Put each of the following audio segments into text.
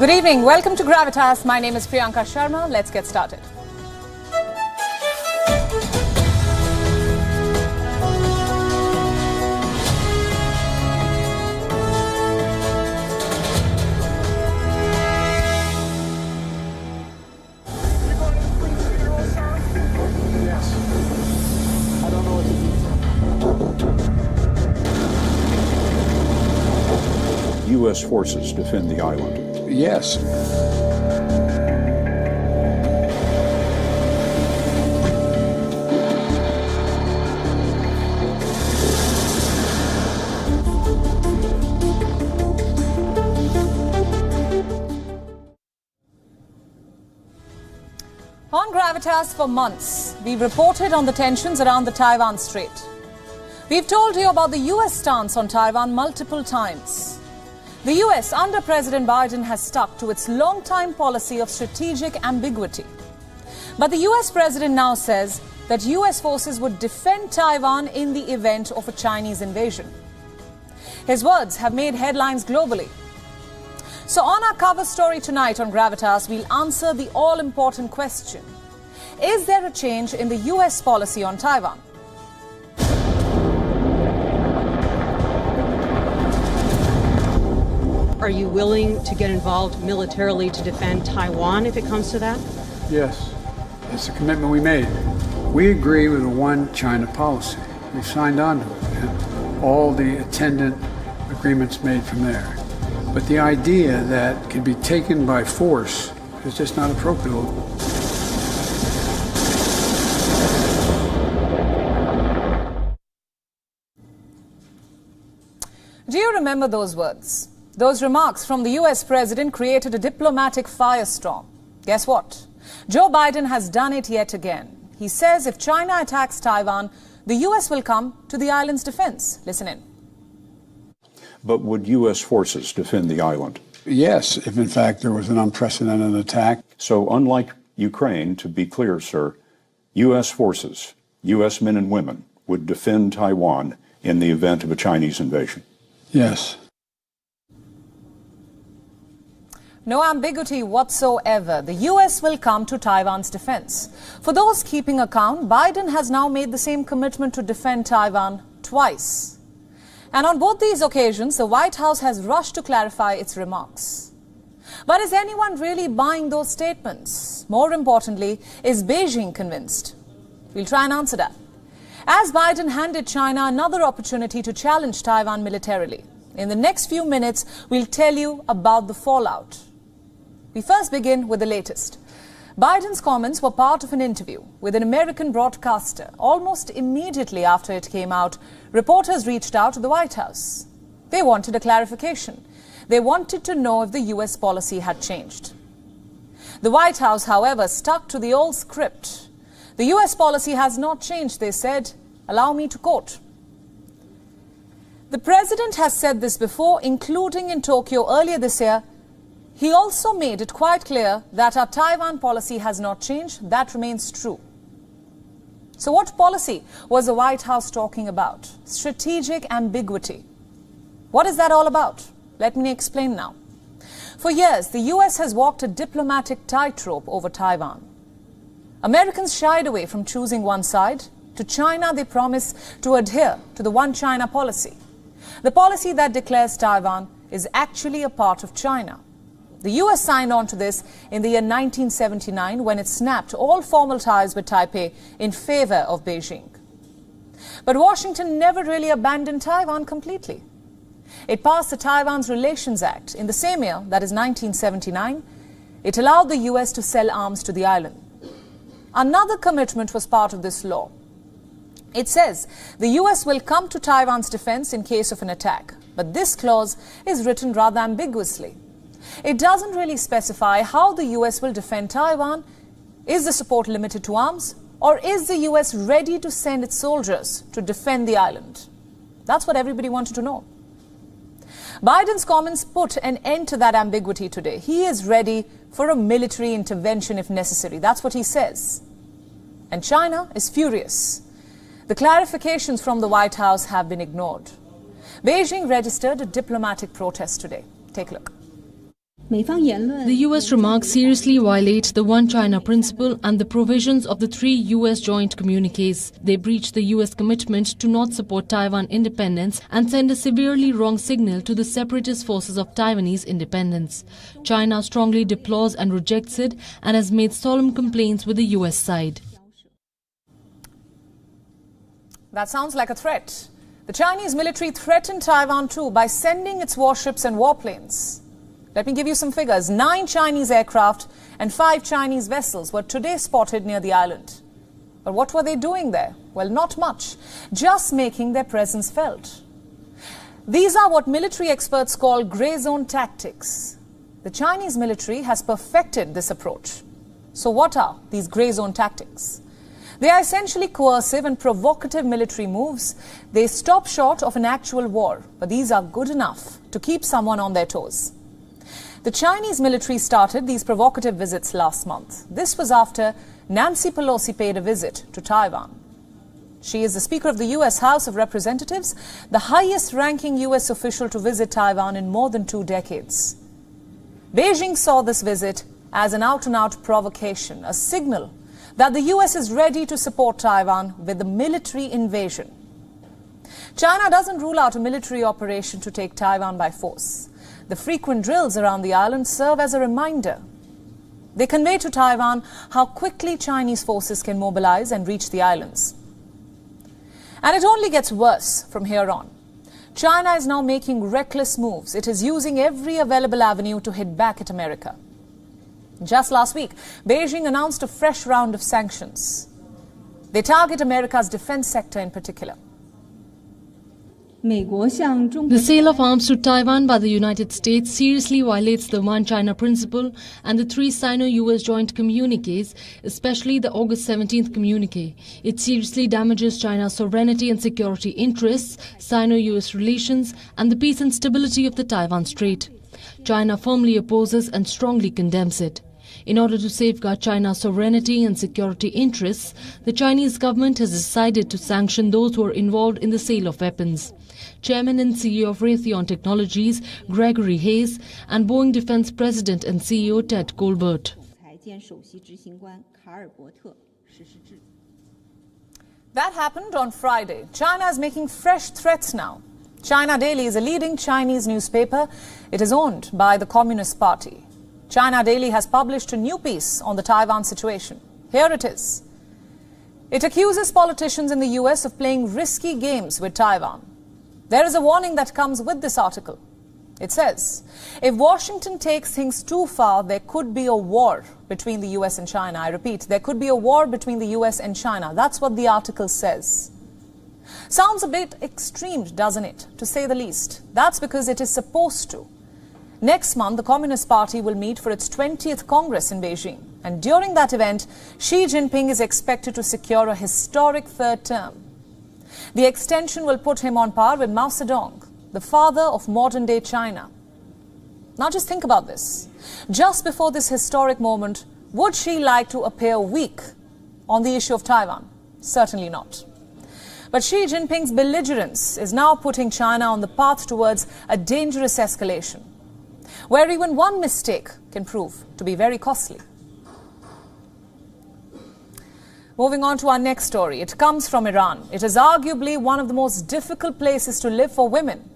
Good evening. Welcome to Gravitas. My name is Priyanka Sharma. Let's get started. U.S. forces defend the island. Yes. On Gravitas for months, we've reported on the tensions around the Taiwan Strait. We've told you about the U.S. stance on Taiwan multiple times. The U.S. under President Biden has stuck to its long-time policy of strategic ambiguity. But the U.S. president now says that U.S. forces would defend Taiwan in the event of a Chinese invasion. His words have made headlines globally. So on our cover story tonight on Gravitas, we'll answer the all-important question: is there a change in the U.S. policy on Taiwan? Are you willing to get involved militarily to defend Taiwan if it comes to that? Yes. It's a commitment we made. We agree with a one China policy. We signed on to it, and all the attendant agreements made from there. But the idea that it can be taken by force is just not appropriate. Do you remember those words? Those remarks from the U.S. president created a diplomatic firestorm. Guess what? Joe Biden has done it yet again. He says if China attacks Taiwan, the U.S. will come to the island's defense. Listen in. But would U.S. forces defend the island? Yes, if in fact there was an unprecedented attack. So unlike Ukraine, to be clear, sir, U.S. forces, U.S. men and women, would defend Taiwan in the event of a Chinese invasion? Yes. No ambiguity whatsoever. The U.S. will come to Taiwan's defense. For those keeping account, Biden has now made the same commitment to defend Taiwan twice. And on both these occasions, the White House has rushed to clarify its remarks. But is anyone really buying those statements? More importantly, is Beijing convinced? We'll try and answer that. As Biden handed China another opportunity to challenge Taiwan militarily, in the next few minutes, we'll tell you about the fallout. We first begin with the latest. Biden's comments were part of an interview with an American broadcaster. Almost immediately after it came out, reporters reached out to the White House. They wanted a clarification. They wanted to know if the U.S. policy had changed. The White House, however, stuck to the old script. The U.S. policy has not changed, they said. Allow me to quote. The president has said this before, including in Tokyo earlier this year. He also made it quite clear that our Taiwan policy has not changed. That remains true. So what policy was the White House talking about? Strategic ambiguity. What is that all about? Let me explain now. For years, the U.S. has walked a diplomatic tightrope over Taiwan. Americans shied away from choosing one side. To China, they promise to adhere to the one China policy. The policy that declares Taiwan is actually a part of China. The U.S. signed on to this in the year 1979 when it snapped all formal ties with Taipei in favor of Beijing. But Washington never really abandoned Taiwan completely. It passed the Taiwan's Relations Act in the same year, that is 1979. It allowed the U.S. to sell arms to the island. Another commitment was part of this law. It says the U.S. will come to Taiwan's defense in case of an attack. But this clause is written rather ambiguously. It doesn't really specify how the U.S. will defend Taiwan. Is the support limited to arms? Or is the U.S. ready to send its soldiers to defend the island? That's what everybody wanted to know. Biden's comments put an end to that ambiguity today. He is ready for a military intervention if necessary. That's what he says. And China is furious. The clarifications from the White House have been ignored. Beijing registered a diplomatic protest today. Take a look. The US remarks seriously violate the One China principle and the provisions of the 3 US joint communiques. They breach the US commitment to not support Taiwan independence and send a severely wrong signal to the separatist forces of Taiwanese independence. China strongly deplores and rejects it and has made solemn complaints with the US side. That sounds like a threat. The Chinese military threatened Taiwan too by sending its warships and warplanes. Let me give you some figures. 9 Chinese aircraft and 5 Chinese vessels were today spotted near the island. But what were they doing there? Well, not much, just making their presence felt. These are what military experts call grey zone tactics. The Chinese military has perfected this approach. So what are these grey zone tactics? They are essentially coercive and provocative military moves. They stop short of an actual war, but these are good enough to keep someone on their toes. The Chinese military started these provocative visits last month. This was after Nancy Pelosi paid a visit to Taiwan. She is the Speaker of the US House of Representatives, the highest-ranking US official to visit Taiwan in more than 2 decades. Beijing saw this visit as an out-and-out provocation, a signal that the US is ready to support Taiwan with a military invasion. China doesn't rule out a military operation to take Taiwan by force. The frequent drills around the island serve as a reminder. They convey to Taiwan how quickly Chinese forces can mobilize and reach the islands. And it only gets worse from here on. China is now making reckless moves. It is using every available avenue to hit back at America. Just last week, Beijing announced a fresh round of sanctions. They target America's defense sector in particular. The sale of arms to Taiwan by the United States seriously violates the One China principle and the 3 Sino-US joint communiques, especially the August 17th communique. It seriously damages China's sovereignty and security interests, Sino-US relations, and the peace and stability of the Taiwan Strait. China firmly opposes and strongly condemns it. In order to safeguard China's sovereignty and security interests, the Chinese government has decided to sanction those who are involved in the sale of weapons. Chairman and CEO of Raytheon Technologies, Gregory Hayes, and Boeing Defense President and CEO Ted Colbert. That happened on Friday. China is making fresh threats now. China Daily is a leading Chinese newspaper. It is owned by the Communist Party. China Daily has published a new piece on the Taiwan situation. Here it is. It accuses politicians in the US of playing risky games with Taiwan. There is a warning that comes with this article. It says, if Washington takes things too far, there could be a war between the US and China. I repeat, there could be a war between the US and China. That's what the article says. Sounds a bit extreme, doesn't it, to say the least? That's because it is supposed to. Next month, the Communist Party will meet for its 20th Congress in Beijing. And during that event, Xi Jinping is expected to secure a historic 3rd term. The extension will put him on par with Mao Zedong, the father of modern-day China. Now just think about this. Just before this historic moment, would Xi like to appear weak on the issue of Taiwan? Certainly not. But Xi Jinping's belligerence is now putting China on the path towards a dangerous escalation, where even one mistake can prove to be very costly. Moving on to our next story. It comes from Iran. It is arguably one of the most difficult places to live for women.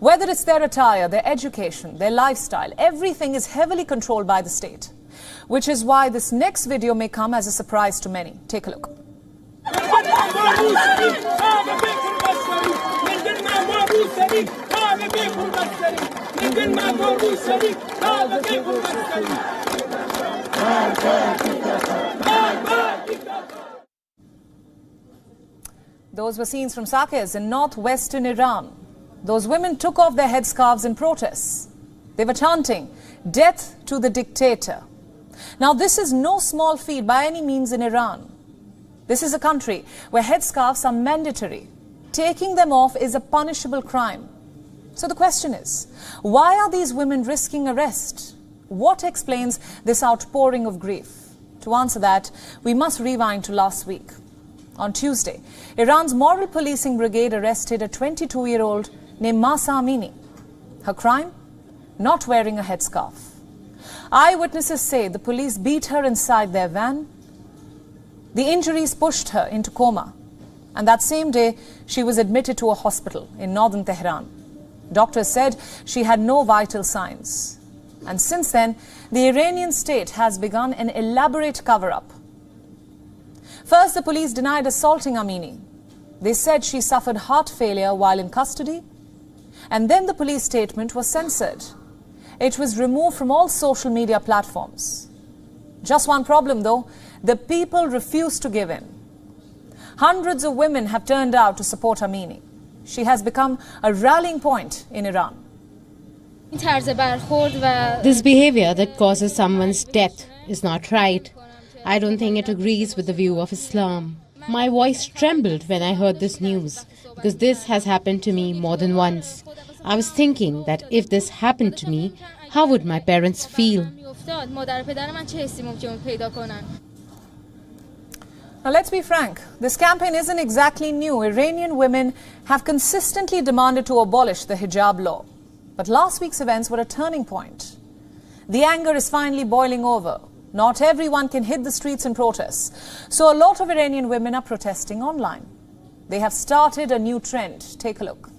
Whether it's their attire, their education, their lifestyle, everything is heavily controlled by the state, which is why this next video may come as a surprise to many. Take a look. Those were scenes from Saqqez in northwestern Iran. Those women took off their headscarves in protests. They were chanting, "Death to the dictator." Now, this is no small feat by any means in Iran. This is a country where headscarves are mandatory. Taking them off is a punishable crime. So the question is, why are these women risking arrest? What explains this outpouring of grief? To answer that, we must rewind to last week. On Tuesday, Iran's moral policing brigade arrested a 22-year-old named Mahsa Amini. Her crime? not wearing a headscarf. Eyewitnesses say the police beat her inside their van. The injuries pushed her into coma. And that same day, she was admitted to a hospital in northern Tehran. Doctors said she had no vital signs. And since then, the Iranian state has begun an elaborate cover-up. First, the police denied assaulting Amini. They said she suffered heart failure while in custody. And then the police statement was censored. It was removed from all social media platforms. Just one problem, though. The people refused to give in. Hundreds of women have turned out to support Amini. She has become a rallying point in Iran. This behavior that causes someone's death is not right. I don't think it agrees with the view of Islam. My voice trembled when I heard this news because this has happened to me more than once. I was thinking that if this happened to me, how would my parents feel? Now, let's be frank, this campaign isn't exactly new. Iranian women have consistently demanded to abolish the hijab law. But last week's events were a turning point. The anger is finally boiling over. Not everyone can hit the streets in protests. So a lot of Iranian women are protesting online. They have started a new trend. Take a look.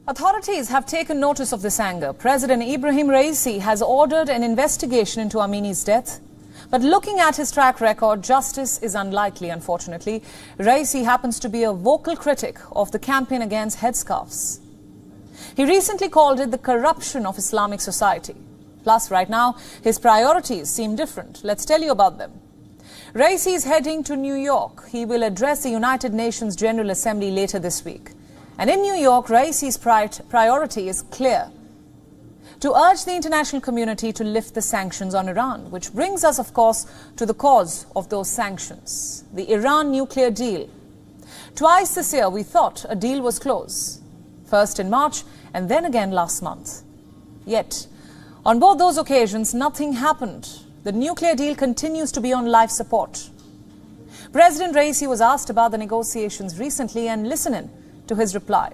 Authorities have taken notice of this anger. President Ibrahim Raisi has ordered an investigation into Amini's death. But looking at his track record, justice is unlikely, unfortunately. Raisi happens to be a vocal critic of the campaign against headscarves. He recently called it the corruption of Islamic society. Plus, right now, his priorities seem different. Let's tell you about them. Raisi is heading to New York. He will address the United Nations General Assembly later this week. And in New York, Raisi's priority is clear: to urge the international community to lift the sanctions on Iran, which brings us, of course, to the cause of those sanctions, the Iran nuclear deal. Twice this year, we thought a deal was close, first in March and then again last month. Yet, on both those occasions, nothing happened. The nuclear deal continues to be on life support. President Raisi was asked about the negotiations recently, and listen in to his reply.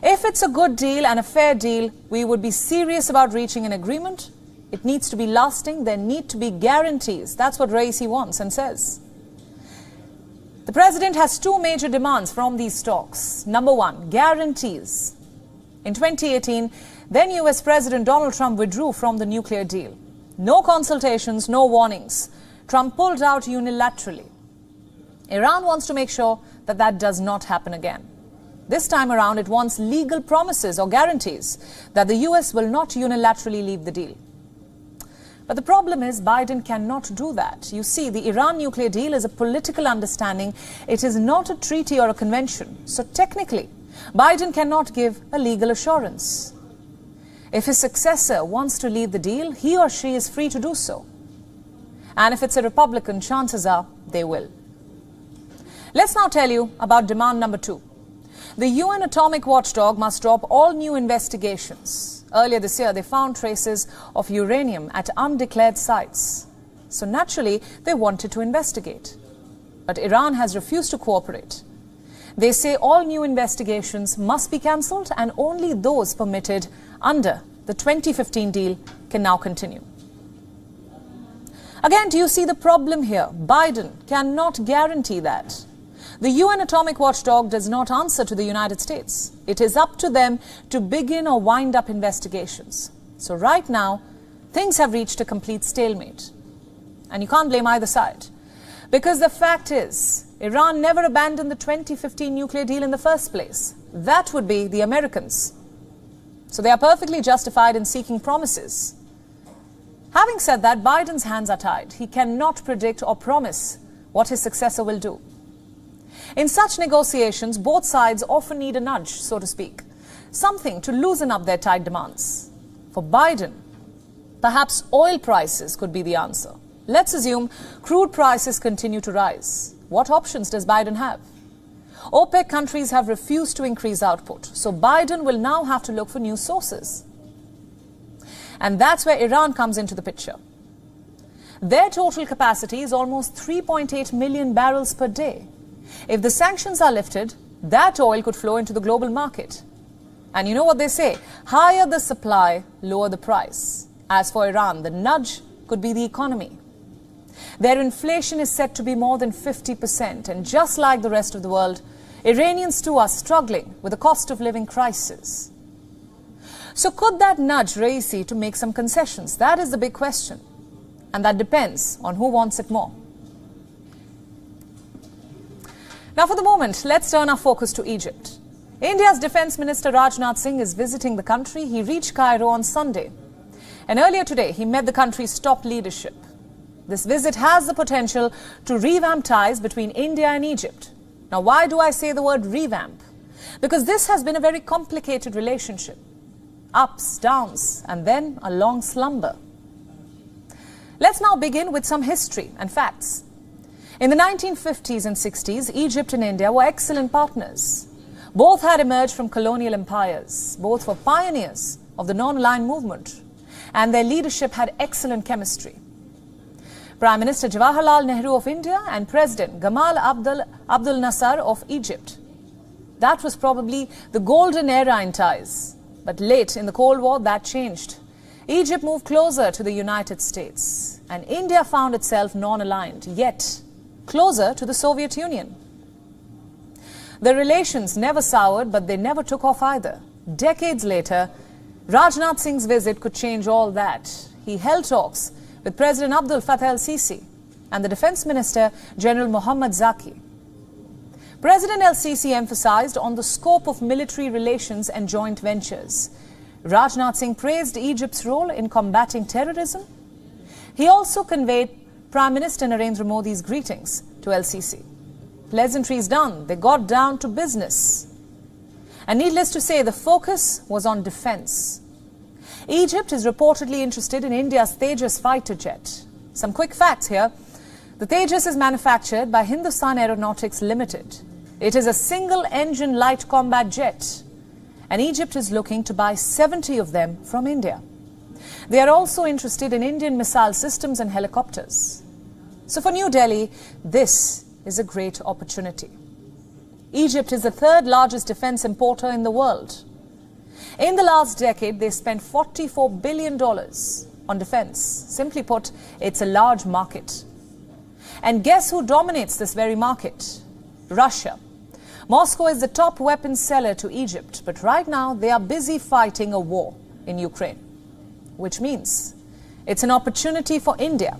If it's a good deal and a fair deal, we would be serious about reaching an agreement. It needs to be lasting. There need to be guarantees. That's what Raisi wants and says. The president has two major demands from these talks. Number one, guarantees. In 2018, then US President Donald Trump withdrew from the nuclear deal. No consultations, no warnings. Trump pulled out unilaterally. Iran wants to make sure that that does not happen again. This time around, it wants legal promises or guarantees that the US will not unilaterally leave the deal. But the problem is Biden cannot do that. You see, the Iran nuclear deal is a political understanding. It is not a treaty or a convention. So technically, Biden cannot give a legal assurance. If his successor wants to leave the deal, he or she is free to do so. And if it's a Republican, chances are they will. Let's now tell you about demand number two. The UN atomic watchdog must drop all new investigations. Earlier this year, they found traces of uranium at undeclared sites. So naturally, they wanted to investigate. But Iran has refused to cooperate. They say all new investigations must be cancelled and only those permitted under the 2015 deal can now continue. Again, do you see the problem here? Biden cannot guarantee that. The UN atomic watchdog does not answer to the United States. It is up to them to begin or wind up investigations. So right now, things have reached a complete stalemate. And you can't blame either side. Because the fact is, Iran never abandoned the 2015 nuclear deal in the first place. That would be the Americans. So they are perfectly justified in seeking promises. Having said that, Biden's hands are tied. He cannot predict or promise what his successor will do. In such negotiations, both sides often need a nudge, so to speak, something to loosen up their tight demands. For Biden, perhaps oil prices could be the answer. Let's assume crude prices continue to rise. What options does Biden have? OPEC countries have refused to increase output, so Biden will now have to look for new sources. And that's where Iran comes into the picture. Their total capacity is almost 3.8 million barrels per day. If the sanctions are lifted, that oil could flow into the global market. And you know what they say, higher the supply, lower the price. As for Iran, the nudge could be the economy. Their inflation is set to be more than 50%, and just like the rest of the world, Iranians too are struggling with the cost of living crisis. So could that nudge Raisi to make some concessions? That is the big question. And that depends on who wants it more. Now for the moment, let's turn our focus to Egypt. India's Defence Minister Rajnath Singh is visiting the country. He reached Cairo on Sunday. And earlier today, he met the country's top leadership. This visit has the potential to revamp ties between India and Egypt. Now, why do I say the word revamp? Because this has been a very complicated relationship. Ups, downs, and then a long slumber. Let's now begin with some history and facts. In the 1950s and 60s, Egypt and India were excellent partners. Both had emerged from colonial empires. Both were pioneers of the non-aligned movement. And their leadership had excellent chemistry. Prime Minister Jawaharlal Nehru of India and President Gamal Abdel Nasser of Egypt. That was probably the golden era in ties. But late in the Cold War, that changed. Egypt moved closer to the United States. And India found itself non-aligned, yet closer to the Soviet Union. The relations never soured, but they never took off either. Decades later, Rajnath Singh's visit could change all that. He held talks with President Abdel Fattah el-Sisi and the Defence Minister, General Mohammad Zaki. President el-Sisi emphasized on the scope of military relations and joint ventures. Rajnath Singh praised Egypt's role in combating terrorism. He also conveyed Prime Minister Narendra Modi's greetings to el-Sisi. Pleasantries done, they got down to business. And needless to say, the focus was on defence. Egypt is reportedly interested in India's Tejas fighter jet. Some quick facts here. The Tejas is manufactured by Hindustan Aeronautics Limited. It is a single-engine light combat jet. And Egypt is looking to buy 70 of them from India. They are also interested in Indian missile systems and helicopters. So for New Delhi, this is a great opportunity. Egypt is the third largest defence importer in the world. In the last decade, they spent $44 billion on defence. Simply put, it's a large market. And guess who dominates this very market? Russia. Moscow is the top weapons seller to Egypt, but right now they are busy fighting a war in Ukraine, which means it's an opportunity for India.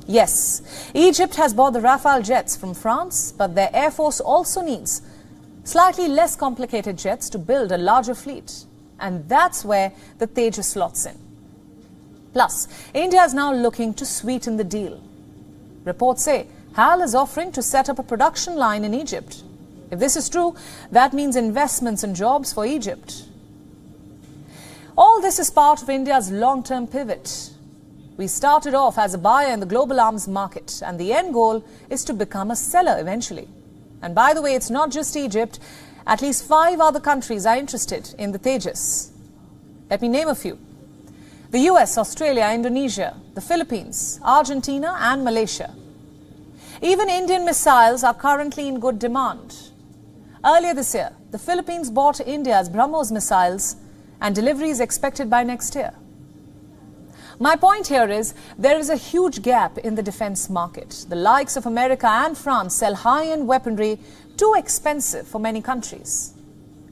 Yes, Egypt has bought the Rafale jets from France, but their Air Force also needs slightly less complicated jets to build a larger fleet. And that's where the Tejas slots in. Plus, India is now looking to sweeten the deal. Reports say HAL is offering to set up a production line in Egypt. If this is true, that means investments and jobs for Egypt. All this is part of India's long-term pivot. We started off as a buyer in the global arms market, and the end goal is to become a seller eventually. And by the way, it's not just Egypt. At least 5 other countries are interested in the Tejas. Let me name a few. The US, Australia, Indonesia, the Philippines, Argentina and Malaysia. Even Indian missiles are currently in good demand. Earlier this year, the Philippines bought India's BrahMos missiles and delivery is expected by next year. My point here is there is a huge gap in the defense market. The likes of America and France sell high-end weaponry too expensive for many countries.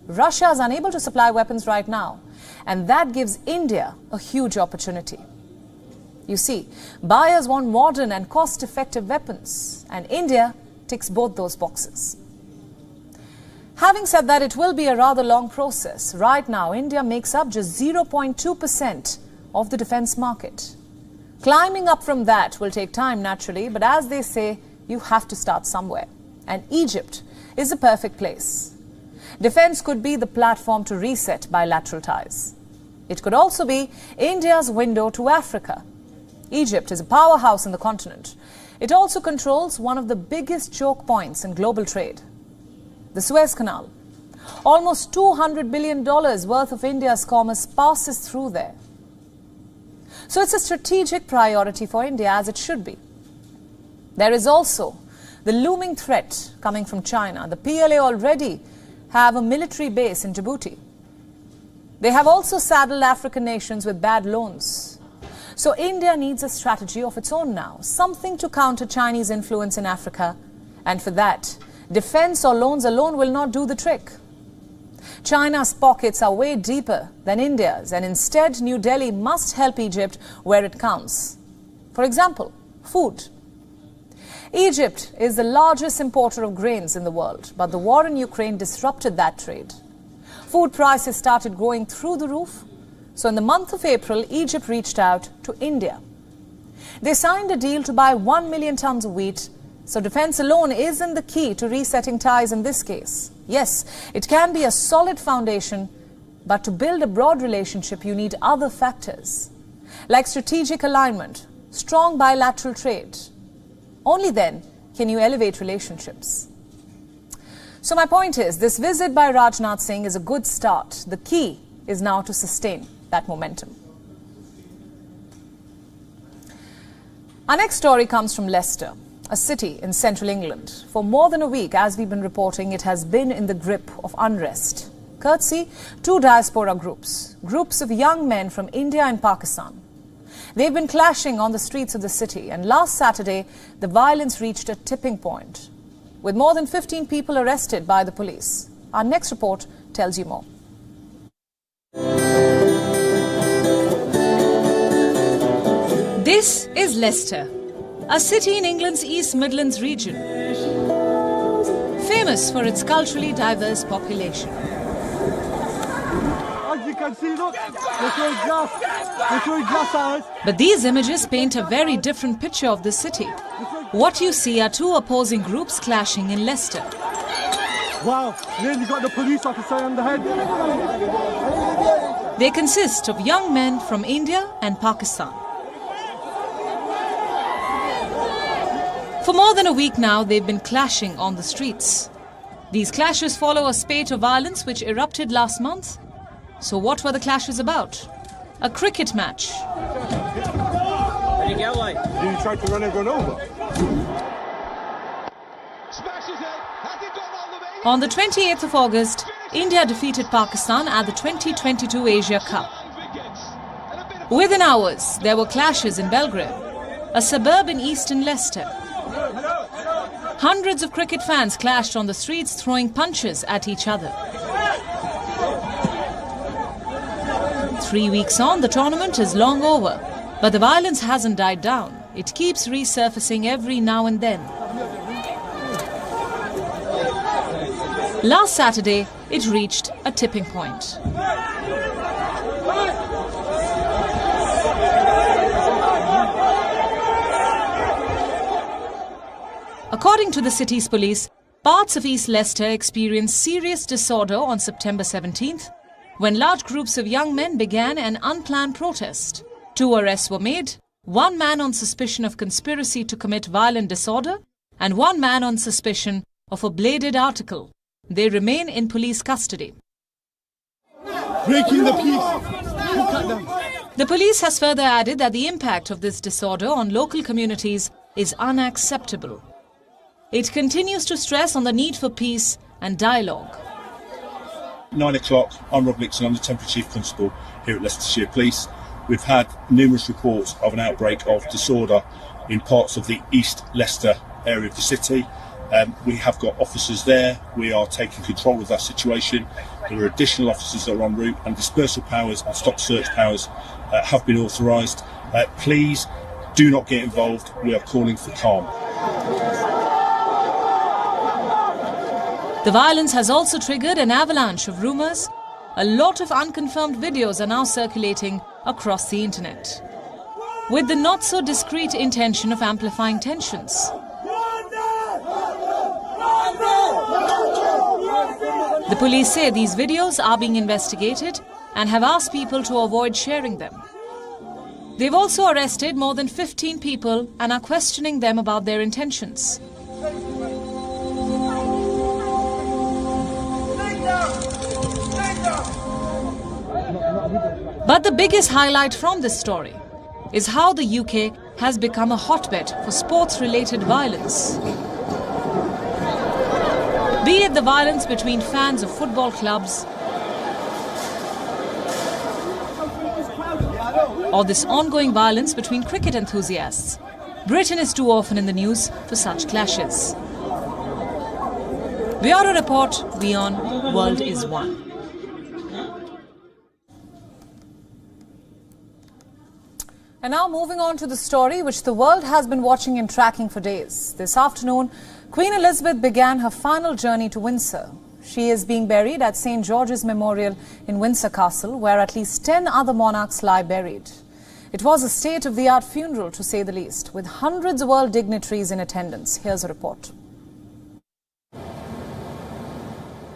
Russia is unable to supply weapons right now, and that gives India a huge opportunity. You see, buyers want modern and cost-effective weapons, and India ticks both those boxes. Having said that, it will be a rather long process. Right now, India makes up just 0.2% of the defense market. Climbing up from that will take time naturally, but as they say, you have to start somewhere. And Egypt is the perfect place. Defense could be the platform to reset bilateral ties. It could also be India's window to Africa. Egypt is a powerhouse in the continent. It also controls one of the biggest choke points in global trade, the Suez Canal. Almost $200 billion worth of India's commerce passes through there. So it's a strategic priority for India, as it should be. There is also the looming threat coming from China. The PLA already have a military base in Djibouti. They have also saddled African nations with bad loans. So India needs a strategy of its own now, something to counter Chinese influence in Africa. And for that, defense or loans alone will not do the trick. China's pockets are way deeper than India's, and instead New Delhi must help Egypt where it counts. For example, food. Egypt is the largest importer of grains in the world, but the war in Ukraine disrupted that trade. Food prices started going through the roof. So in the month of April, Egypt reached out to India. They signed a deal to buy 1 million tons of wheat. So defense alone isn't the key to resetting ties in this case. Yes, it can be a solid foundation, but to build a broad relationship, you need other factors, like strategic alignment, strong bilateral trade. Only then can you elevate relationships. So my point is, this visit by Rajnath Singh is a good start. The key is now to sustain that momentum. Our next story comes from Leicester, a city in central England. For more than a week, as we've been reporting, it has been in the grip of unrest. Courtesy two diaspora groups of young men from India and Pakistan. They've been clashing on the streets of the city, and last Saturday, the violence reached a tipping point, with more than 15 people arrested by the police. Our next report tells you more. This is Leicester, a city in England's East Midlands region, famous for its culturally diverse population. As you can see, look, they're throwing glass at us. But these images paint a very different picture of the city. What you see are two opposing groups clashing in Leicester. Wow, nearly got the police officer on the head. They consist of young men from India and Pakistan. For more than a week now, they've been clashing on the streets. These clashes follow a spate of violence which erupted last month. So what were the clashes about? A cricket match. Did you get away? Did you try to run everyone over? On the 28th of August, India defeated Pakistan at the 2022 Asia Cup. Within hours, there were clashes in Belgrade, a suburb in eastern Leicester. Hundreds of cricket fans clashed on the streets, throwing punches at each other. 3 weeks on, the tournament is long over, but the violence hasn't died down. It keeps resurfacing every now and then. Last Saturday, it reached a tipping point. According to the city's police, parts of East Leicester experienced serious disorder on September 17th, when large groups of young men began an unplanned protest. 2 arrests were made, 1 man on suspicion of conspiracy to commit violent disorder, and 1 man on suspicion of a bladed article. They remain in police custody. Breaking the peace. The police has further added that the impact of this disorder on local communities is unacceptable. It continues to stress on the need for peace and dialogue. 9 o'clock, I'm Rob Nixon, I'm the Temporary Chief Constable here at Leicestershire Police. We've had numerous reports of an outbreak of disorder in parts of the East Leicester area of the city. We have got officers there. We are taking control of that situation. There are additional officers that are en route, and dispersal powers and stop search powers have been authorised. Please do not get involved. We are calling for calm. The violence has also triggered an avalanche of rumours. A lot of unconfirmed videos are now circulating across the internet, with the not-so-discreet intention of amplifying tensions. The police say these videos are being investigated and have asked people to avoid sharing them. They've also arrested more than 15 people and are questioning them about their intentions. But the biggest highlight from this story is how the UK has become a hotbed for sports-related violence. Be it the violence between fans of football clubs or this ongoing violence between cricket enthusiasts, Britain is too often in the news for such clashes. Bureau Report, WION, World is One. And now moving on to the story which the world has been watching and tracking for days. This afternoon, Queen Elizabeth began her final journey to Windsor. She is being buried at St. George's Memorial in Windsor Castle, where at least 10 other monarchs lie buried. It was a state-of-the-art funeral, to say the least, with hundreds of world dignitaries in attendance. Here's a report.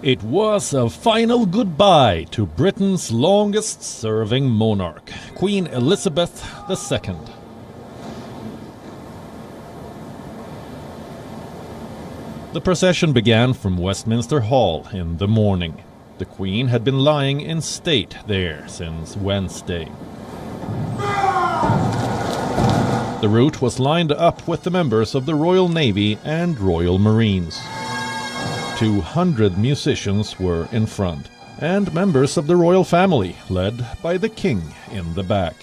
It was a final goodbye to Britain's longest-serving monarch, Queen Elizabeth II. The procession began from Westminster Hall in the morning. The Queen had been lying in state there since Wednesday. The route was lined up with the members of the Royal Navy and Royal Marines. 200 musicians were in front, and members of the royal family, led by the King in the back.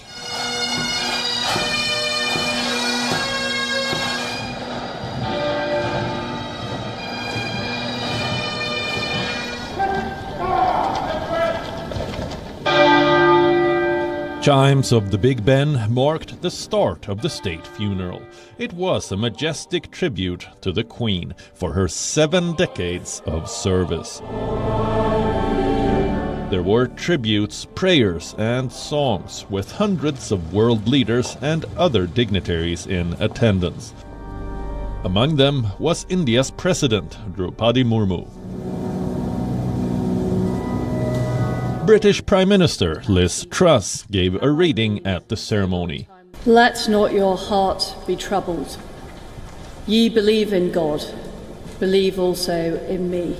Chimes of the Big Ben marked the start of the state funeral. It was a majestic tribute to the Queen for her 7 decades of service. There were tributes, prayers, and songs with hundreds of world leaders and other dignitaries in attendance. Among them was India's President, Draupadi Murmu. British Prime Minister Liz Truss gave a reading at the ceremony. Let not your heart be troubled. Ye believe in God, believe also in me.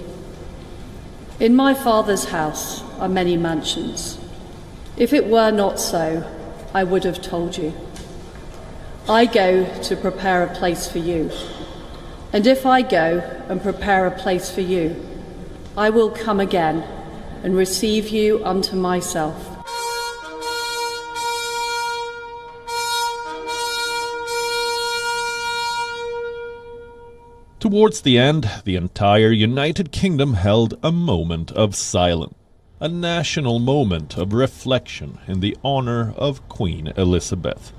In my Father's house are many mansions. If it were not so, I would have told you. I go to prepare a place for you. And if I go and prepare a place for you, I will come again and receive you unto myself. Towards the end, the entire United Kingdom held a moment of silence, a national moment of reflection in the honor of Queen Elizabeth.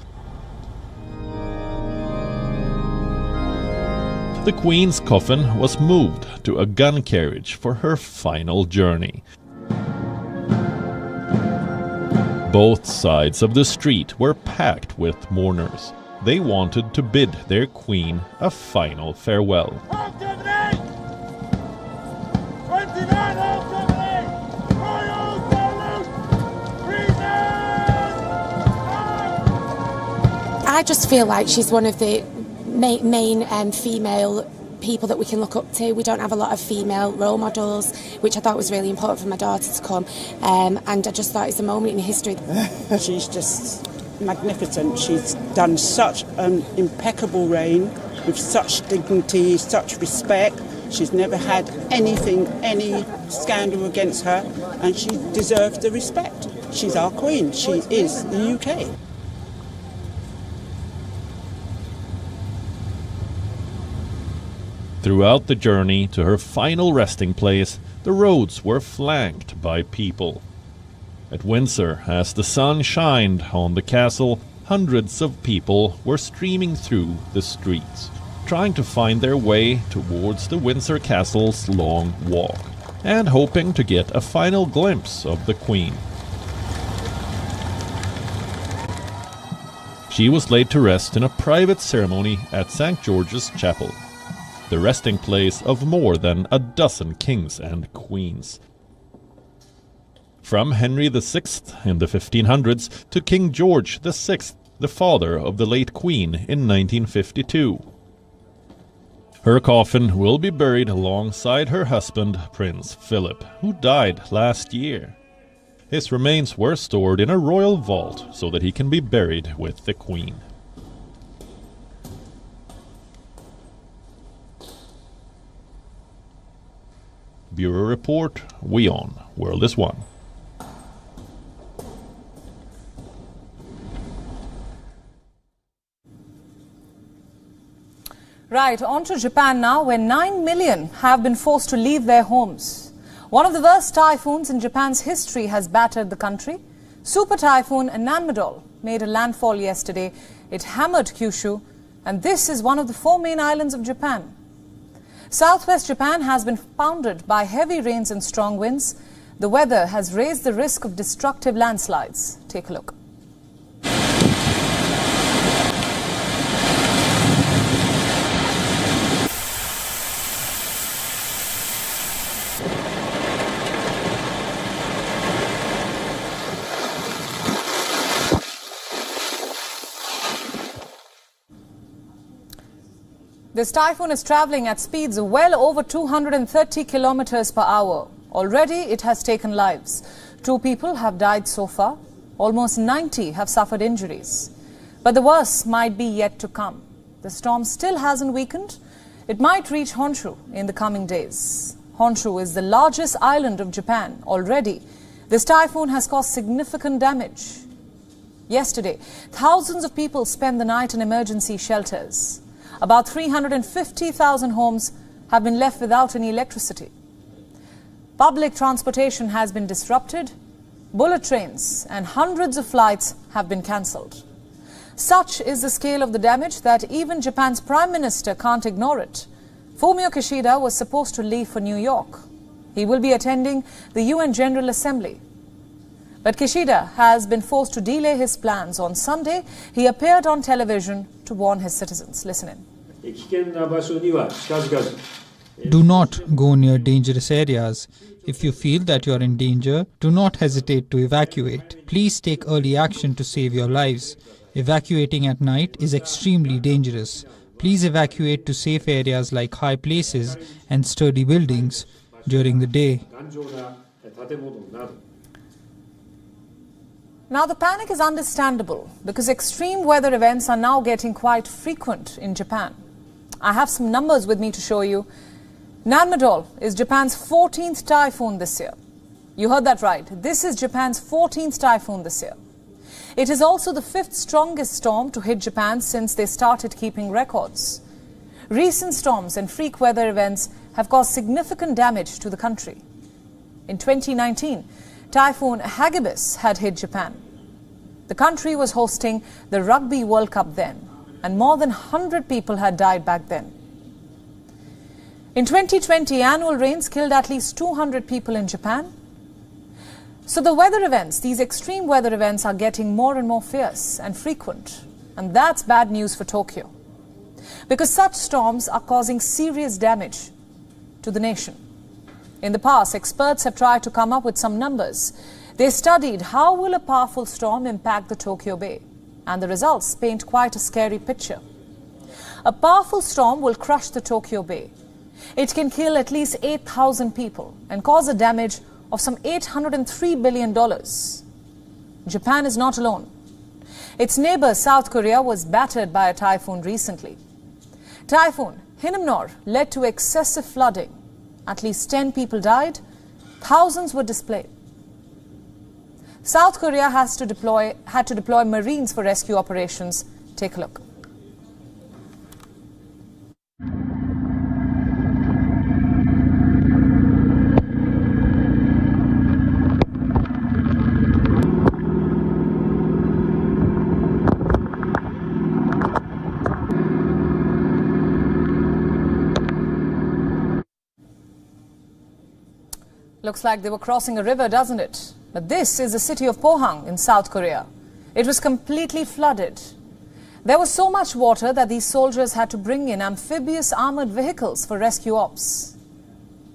The Queen's coffin was moved to a gun carriage for her final journey. Both sides of the street were packed with mourners. They wanted to bid their queen a final farewell. I just feel like she's one of the main female people that we can look up to. We don't have a lot of female role models, which I thought was really important for my daughter to come, and I just thought it's a moment in history. She's just magnificent. She's done such an impeccable reign with such dignity, such respect. She's never had any scandal against her, and she deserves the respect. She's our queen. She is the UK. Throughout the journey to her final resting place, the roads were flanked by people. At Windsor, as the sun shined on the castle, hundreds of people were streaming through the streets, trying to find their way towards the Windsor Castle's long walk, and hoping to get a final glimpse of the Queen. She was laid to rest in a private ceremony at St. George's Chapel, the resting place of more than a dozen kings and queens. From Henry VI in the 1500s to King George VI the father of the late Queen in 1952. Her coffin will be buried alongside her husband, Prince Philip, who died last year. His remains were stored in a royal vault so that he can be buried with the Queen. Bureau Report, WION, World is One. Right, on to Japan now, where 9 million have been forced to leave their homes. One of the worst typhoons in Japan's history has battered the country. Super typhoon Nanmadol made a landfall yesterday. It hammered Kyushu, and this is one of the 4 main islands of Japan. Southwest Japan has been pounded by heavy rains and strong winds. The weather has raised the risk of destructive landslides. Take a look. This typhoon is traveling at speeds of well over 230 kilometers per hour. Already it has taken lives. 2 people have died so far. Almost 90 have suffered injuries. But the worst might be yet to come. The storm still hasn't weakened. It might reach Honshu in the coming days. Honshu is the largest island of Japan. Already, this typhoon has caused significant damage. Yesterday, thousands of people spent the night in emergency shelters. About 350,000 homes have been left without any electricity. Public transportation has been disrupted. Bullet trains and hundreds of flights have been cancelled. Such is the scale of the damage that even Japan's Prime Minister can't ignore it. Fumio Kishida was supposed to leave for New York. He will be attending the UN General Assembly. But Kishida has been forced to delay his plans. On Sunday, he appeared on television to warn his citizens. Listen in. Do not go near dangerous areas. If you feel that you are in danger, do not hesitate to evacuate. Please take early action to save your lives. Evacuating at night is extremely dangerous. Please evacuate to safe areas like high places and sturdy buildings during the day. Now, the panic is understandable because extreme weather events are now getting quite frequent in Japan. I have some numbers with me to show you. Nanmadol is Japan's 14th typhoon this year. You heard that right. This is Japan's 14th typhoon this year. It is also the 5th strongest storm to hit Japan since they started keeping records. Recent storms and freak weather events have caused significant damage to the country. In 2019, Typhoon Hagibis had hit Japan. The country was hosting the Rugby World Cup then, and more than 100 people had died back then. In 2020, annual rains killed at least 200 people in Japan. So the weather events, these extreme weather events, are getting more and more fierce and frequent. And that's bad news for Tokyo, because such storms are causing serious damage to the nation. In the past, experts have tried to come up with some numbers. They studied how will a powerful storm impact the Tokyo Bay, and the results paint quite a scary picture. A powerful storm will crush the Tokyo Bay. It can kill at least 8,000 people and cause a damage of some $803 billion. Japan is not alone. Its neighbor South Korea was battered by a typhoon recently. Typhoon Hinnamnor led to excessive flooding. At least 10 people died, thousands were displaced. South Korea had to deploy Marines for rescue operations. Take a look. Looks like they were crossing a river, doesn't it? But this is the city of Pohang in South Korea. It was completely flooded. There was so much water that these soldiers had to bring in amphibious armored vehicles for rescue ops.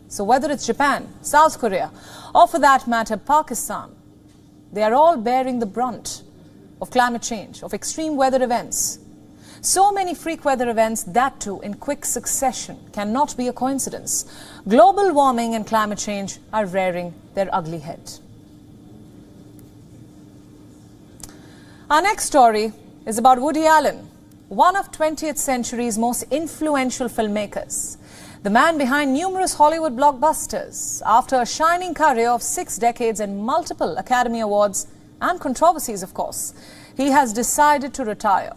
So whether it's Japan, South Korea, or for that matter Pakistan, they are all bearing the brunt of climate change, of extreme weather events. So many freak weather events, that too in quick succession, cannot be a coincidence. Global warming and climate change are rearing their ugly head. Our next story is about Woody Allen, one of 20th century's most influential filmmakers, the man behind numerous Hollywood blockbusters. After a shining career of 6 decades and multiple Academy Awards and controversies, of course, he has decided to retire.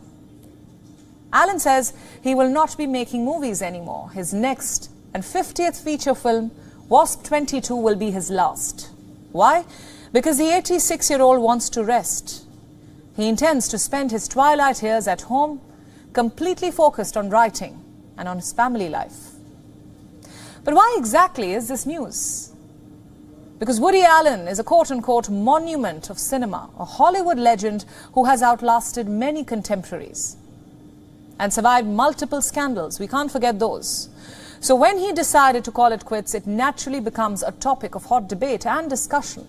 Allen says he will not be making movies anymore. His next and 50th feature film, Wasp 22, will be his last. Why? Because the 86-year-old wants to rest. He intends to spend his twilight years at home, completely focused on writing and on his family life. But why exactly is this news? Because Woody Allen is a quote-unquote monument of cinema, a Hollywood legend who has outlasted many contemporaries and survived multiple scandals. We can't forget those. So when he decided to call it quits, it naturally becomes a topic of hot debate and discussion,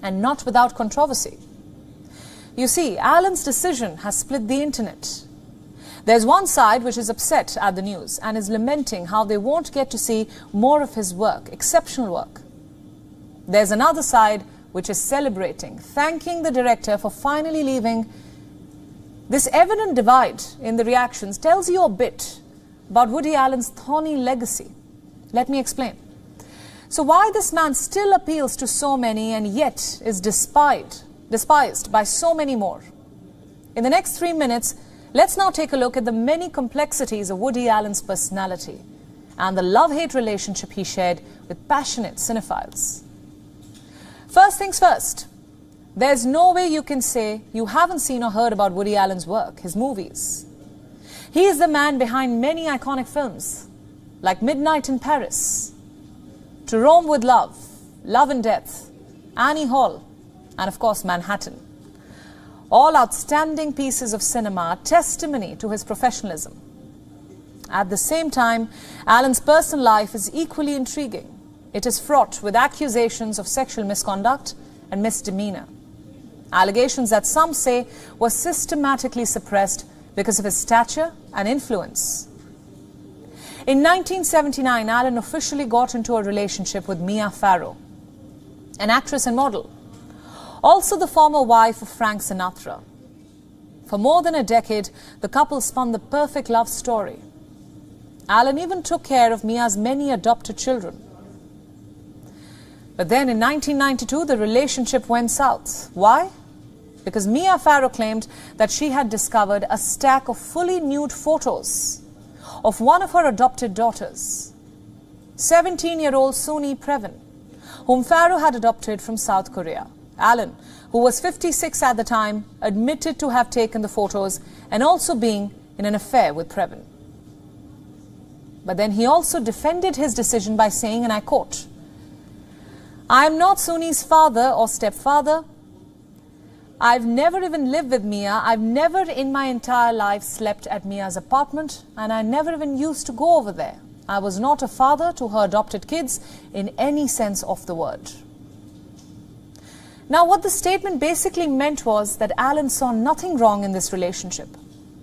and not without controversy. You see, Allen's decision has split the internet. There's one side which is upset at the news and is lamenting how they won't get to see more of his work, exceptional work. There's another side which is celebrating, thanking the director for finally leaving. This evident divide in the reactions tells you a bit about Woody Allen's thorny legacy. Let me explain. So why this man still appeals to so many and yet is despised by so many more. In the next 3 minutes, let's now take a look at the many complexities of Woody Allen's personality and the love-hate relationship he shared with passionate cinephiles. First things first, there's no way you can say you haven't seen or heard about Woody Allen's work, his movies. He is the man behind many iconic films like Midnight in Paris, To Rome with Love, Love and Death, Annie Hall, and of course Manhattan. All outstanding pieces of cinema, testimony to his professionalism. At the same time, Allen's personal life is equally intriguing. It is fraught with accusations of sexual misconduct and misdemeanor. Allegations that some say were systematically suppressed because of his stature and influence. In 1979, Allen officially got into a relationship with Mia Farrow, an actress and model, also the former wife of Frank Sinatra. For more than a decade, the couple spun the perfect love story. Allen even took care of Mia's many adopted children. But then in 1992, the relationship went south. Why? Because Mia Farrow claimed that she had discovered a stack of fully nude photos of one of her adopted daughters, 17-year-old Suni Previn, whom Farrow had adopted from South Korea. Allen, who was 56 at the time, admitted to have taken the photos and also being in an affair with Previn. But then he also defended his decision by saying, and I quote, "I am not Suni's father or stepfather. I've never even lived with Mia. I've never in my entire life slept at Mia's apartment, and I never even used to go over there. I was not a father to her adopted kids in any sense of the word." Now, what the statement basically meant was that Allen saw nothing wrong in this relationship.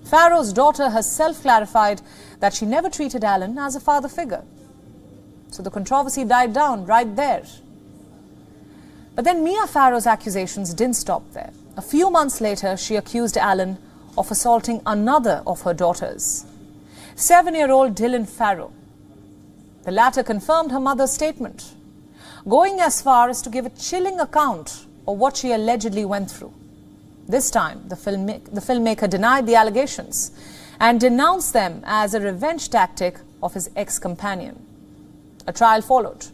Farrow's daughter herself clarified that she never treated Allen as a father figure. So the controversy died down right there. But then Mia Farrow's accusations didn't stop there. A few months later, she accused Allen of assaulting another of her daughters, 7-year-old Dylan Farrow. The latter confirmed her mother's statement, going as far as to give a chilling account of what she allegedly went through. This time, the filmmaker denied the allegations and denounced them as a revenge tactic of his ex-companion. A trial followed.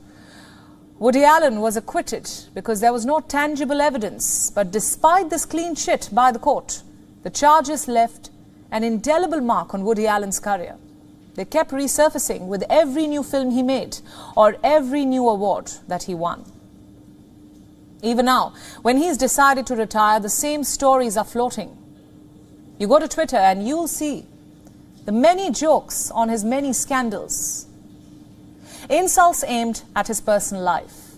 Woody Allen was acquitted because there was no tangible evidence, but despite this clean chit by the court, the charges left an indelible mark on Woody Allen's career. They kept resurfacing with every new film he made or every new award that he won. Even now, when he's decided to retire, the same stories are floating. You go to Twitter and you'll see the many jokes on his many scandals, insults aimed at his personal life.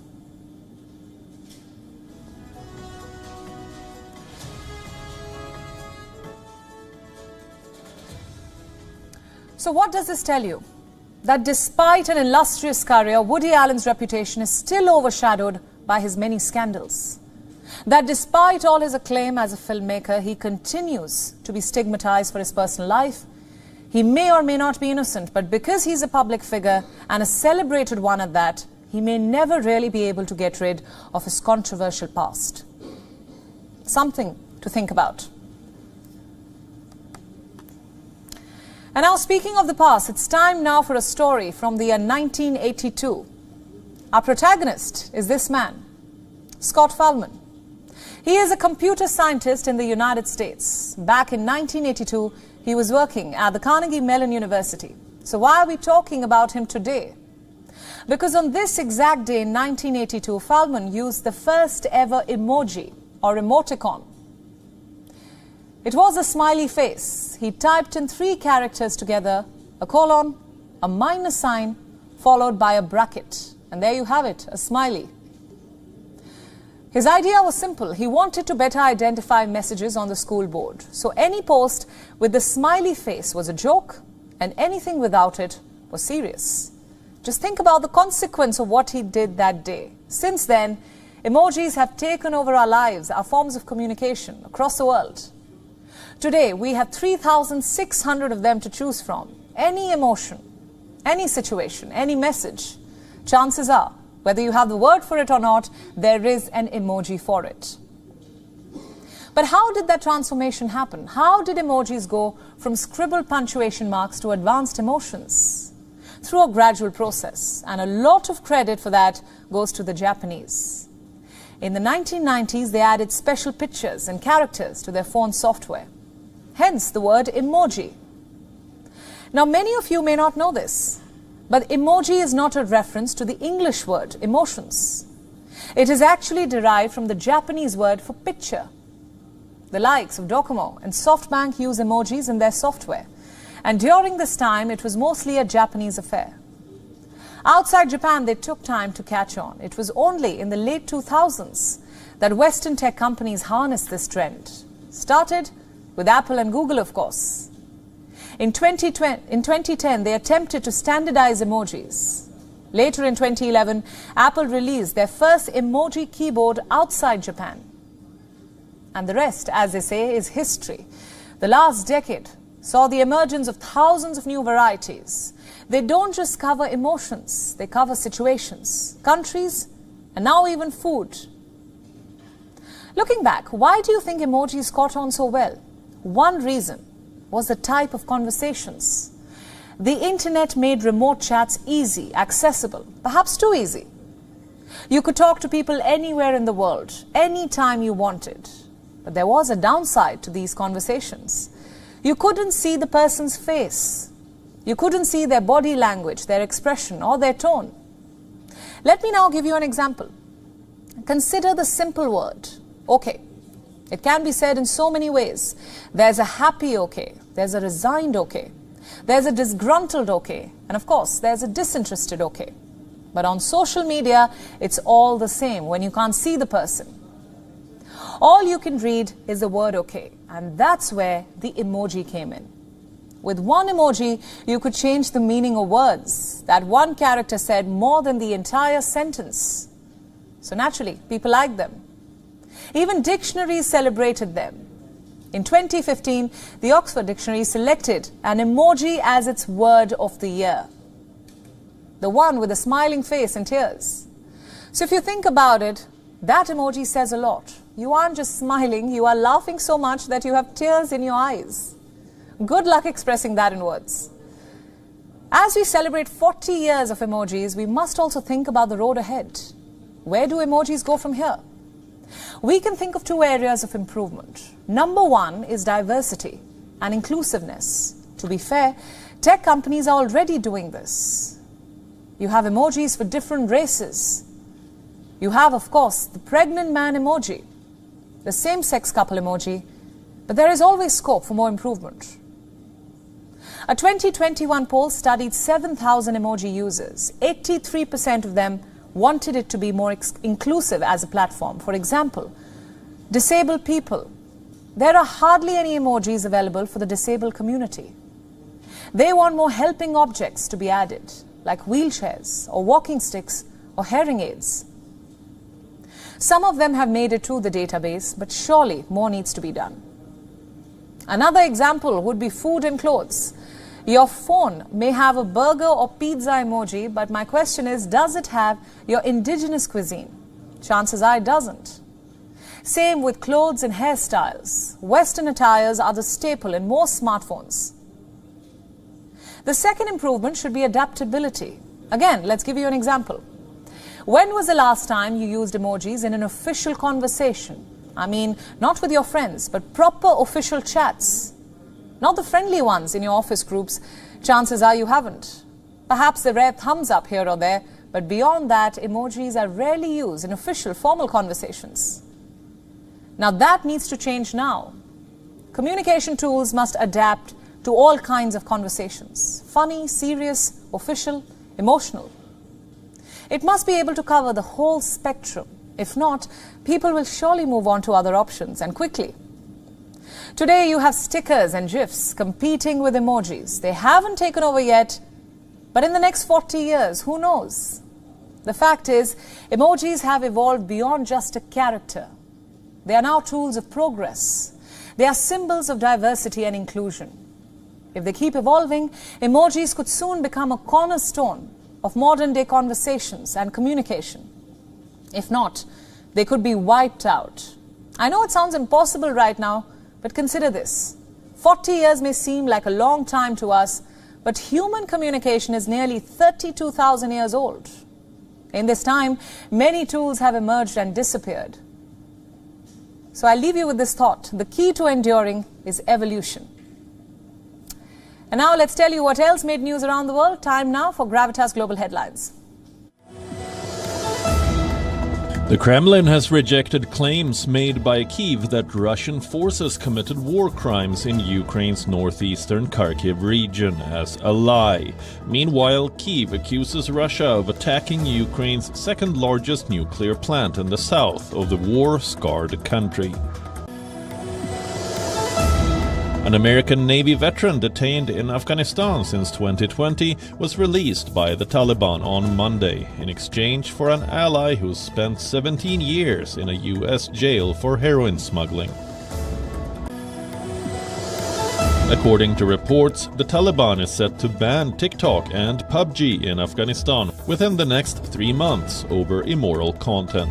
So what does this tell you? That despite an illustrious career, Woody Allen's reputation is still overshadowed by his many scandals. That despite all his acclaim as a filmmaker, he continues to be stigmatized for his personal life. He may or may not be innocent, but because he's a public figure and a celebrated one at that, he may never really be able to get rid of his controversial past. Something to think about. And now, speaking of the past, it's time now for a story from the year 1982. Our protagonist is this man, Scott Fahlman. He is a computer scientist in the United States. Back in 1982, he was working at the Carnegie Mellon University. So why are we talking about him today? Because on this exact day in 1982, Fahlman used the first ever emoji or emoticon. It was a smiley face. He typed in 3 characters together, a colon, a minus sign, followed by a bracket. And there you have it, a smiley. His idea was simple. He wanted to better identify messages on the school board. So any post with the smiley face was a joke, and anything without it was serious. Just think about the consequence of what he did that day. Since then, emojis have taken over our lives, our forms of communication across the world. Today, we have 3,600 of them to choose from. Any emotion, any situation, any message, chances are, whether you have the word for it or not, there is an emoji for it. But how did that transformation happen? How did emojis go from scribbled punctuation marks to advanced emotions? Through a gradual process, and a lot of credit for that goes to the Japanese. In the 1990s, they added special pictures and characters to their phone software. Hence the word emoji. Now, many of you may not know this, but emoji is not a reference to the English word emotions. It is actually derived from the Japanese word for picture. The likes of Docomo and SoftBank use emojis in their software. And during this time, it was mostly a Japanese affair. Outside Japan, they took time to catch on. It was only in the late 2000s that Western tech companies harnessed this trend. Started with Apple and Google, of course. In 2010, they attempted to standardize emojis. Later in 2011, Apple released their first emoji keyboard outside Japan. And the rest, as they say, is history. The last decade saw the emergence of thousands of new varieties. They don't just cover emotions, they cover situations, countries, and now even food. Looking back, why do you think emojis caught on so well? One reason was the type of conversations. The internet made remote chats easy, accessible, perhaps too easy. You could talk to people anywhere in the world, anytime you wanted. But there was a downside to these conversations. You couldn't see the person's face. You couldn't see their body language, their expression, or their tone. Let me now give you an example. Consider the simple word, okay. It can be said in so many ways. There's a happy okay, there's a resigned okay, there's a disgruntled okay, and of course, there's a disinterested okay. But on social media, it's all the same when you can't see the person. All you can read is the word okay, and that's where the emoji came in. With one emoji, you could change the meaning of words. That one character said more than the entire sentence. So naturally, people liked them. Even dictionaries celebrated them. In 2015, the Oxford Dictionary selected an emoji as its word of the year. The one with a smiling face and tears. So if you think about it, that emoji says a lot. You aren't just smiling, you are laughing so much that you have tears in your eyes. Good luck expressing that in words. As we celebrate 40 years of emojis, we must also think about the road ahead. Where do emojis go from here? We can think of 2 areas of improvement. Number 1 is diversity and inclusiveness. To be fair, tech companies are already doing this. You have emojis for different races. You have, of course, the pregnant man emoji, the same-sex couple emoji, but there is always scope for more improvement. A 2021 poll studied 7,000 emoji users. 83% of them wanted it to be more inclusive as a platform. For example, disabled people. There are hardly any emojis available for the disabled community. They want more helping objects to be added, like wheelchairs or walking sticks or hearing aids. Some of them have made it to the database, but surely more needs to be done. Another example would be food and clothes. Your phone may have a burger or pizza emoji, but my question is, does it have your indigenous cuisine? Chances are it doesn't. Same with clothes and hairstyles. Western attires are the staple in most smartphones. The second improvement should be adaptability. Again, let's give you an example. When was the last time you used emojis in an official conversation? I mean, not with your friends, but proper official chats. Not the friendly ones in your office groups. Chances are you haven't. Perhaps the rare thumbs up here or there, but beyond that, emojis are rarely used in official formal conversations. Now that needs to change now. Communication tools must adapt to all kinds of conversations. Funny, serious, official, emotional. It must be able to cover the whole spectrum. If not, people will surely move on to other options, and quickly. Today you have stickers and GIFs competing with emojis. They haven't taken over yet, but in the next 40 years, who knows? The fact is, emojis have evolved beyond just a character. They are now tools of progress. They are symbols of diversity and inclusion. If they keep evolving, emojis could soon become a cornerstone of modern-day conversations and communication. If not, they could be wiped out. I know it sounds impossible right now, but consider this. 40 years may seem like a long time to us, but human communication is nearly 32,000 years old. In this time, many tools have emerged and disappeared. So I'll leave you with this thought. The key to enduring is evolution. And now let's tell you what else made news around the world. Time now for Gravitas Global Headlines. The Kremlin has rejected claims made by Kyiv that Russian forces committed war crimes in Ukraine's northeastern Kharkiv region as a lie. Meanwhile, Kyiv accuses Russia of attacking Ukraine's second-largest nuclear plant in the south of the war-scarred country. An American Navy veteran detained in Afghanistan since 2020 was released by the Taliban on Monday in exchange for an ally who spent 17 years in a U.S. jail for heroin smuggling. According to reports, the Taliban is set to ban TikTok and PUBG in Afghanistan within the next 3 months over immoral content.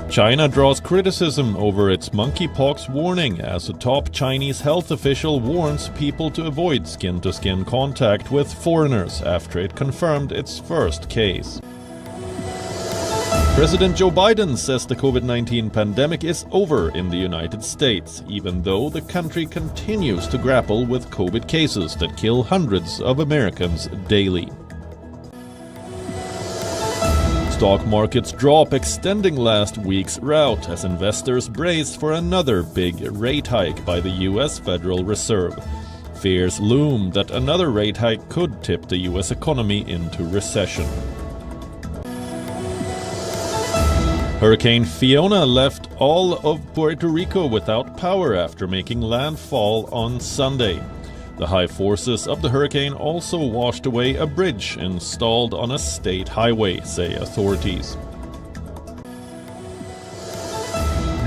China draws criticism over its monkeypox warning as a top Chinese health official warns people to avoid skin-to-skin contact with foreigners after it confirmed its first case. President Joe Biden says the COVID-19 pandemic is over in the United States, even though the country continues to grapple with COVID cases that kill hundreds of Americans daily. Stock markets drop, extending last week's rout as investors brace for another big rate hike by the U.S. Federal Reserve. Fears loom that another rate hike could tip the U.S. economy into recession. Hurricane Fiona left all of Puerto Rico without power after making landfall on Sunday. The high forces of the hurricane also washed away a bridge installed on a state highway, say authorities.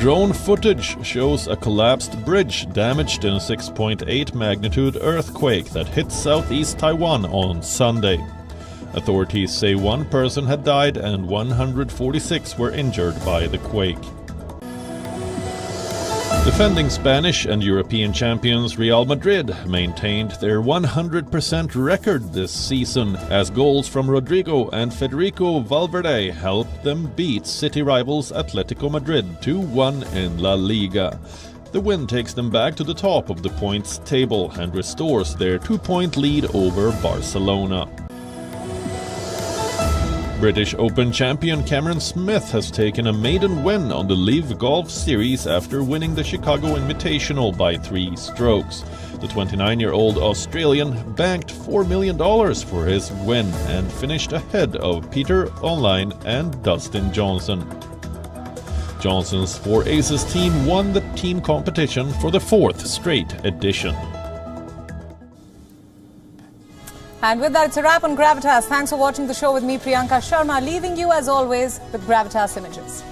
Drone footage shows a collapsed bridge damaged in a 6.8 magnitude earthquake that hit southeast Taiwan on Sunday. Authorities say one person had died and 146 were injured by the quake. Defending Spanish and European champions Real Madrid maintained their 100% record this season as goals from Rodrigo and Federico Valverde helped them beat city rivals Atletico Madrid 2-1 in La Liga. The win takes them back to the top of the points table and restores their 2-point lead over Barcelona. British Open champion Cameron Smith has taken a maiden win on the LIVE Golf Series after winning the Chicago Invitational by 3 strokes. The 29-year-old Australian banked $4 million for his win and finished ahead of Peter Online and Dustin Johnson. Johnson's Four Aces team won the team competition for the 4th straight edition. And with that, it's a wrap on Gravitas. Thanks for watching the show with me, Priyanka Sharma, leaving you as always with Gravitas Images.